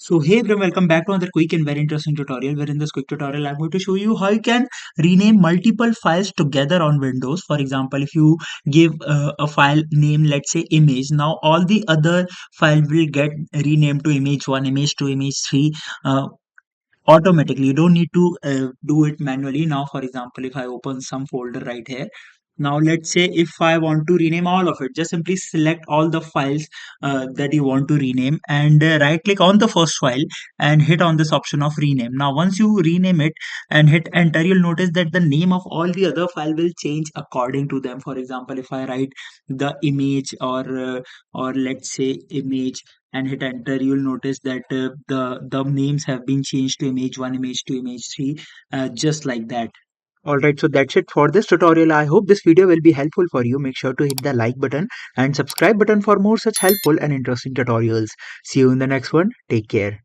So hey everyone, welcome back to another quick and very interesting tutorial. Where in this quick tutorial, I'm going to show you how you can rename multiple files together on Windows. For example, if you give a file name, let's say image, now all the other file will get renamed to image 1, image 2, image 3 automatically. You don't need to do it manually. Now for example, if I open some folder right here, now let's say if I want to rename all of it, just simply select all the files that you want to rename and right click on the first file and hit on this option of rename. Now once you rename it and hit enter, you'll notice that the name of all the other file will change according to them. For example, if I write the image or let's say image and hit enter, you'll notice that the names have been changed to image 1, image 2, image 3, just like that. Alright, so that's it for this tutorial. I hope this video will be helpful for you. Make sure to hit the like button and subscribe button for more such helpful and interesting tutorials. See you in the next one. Take care.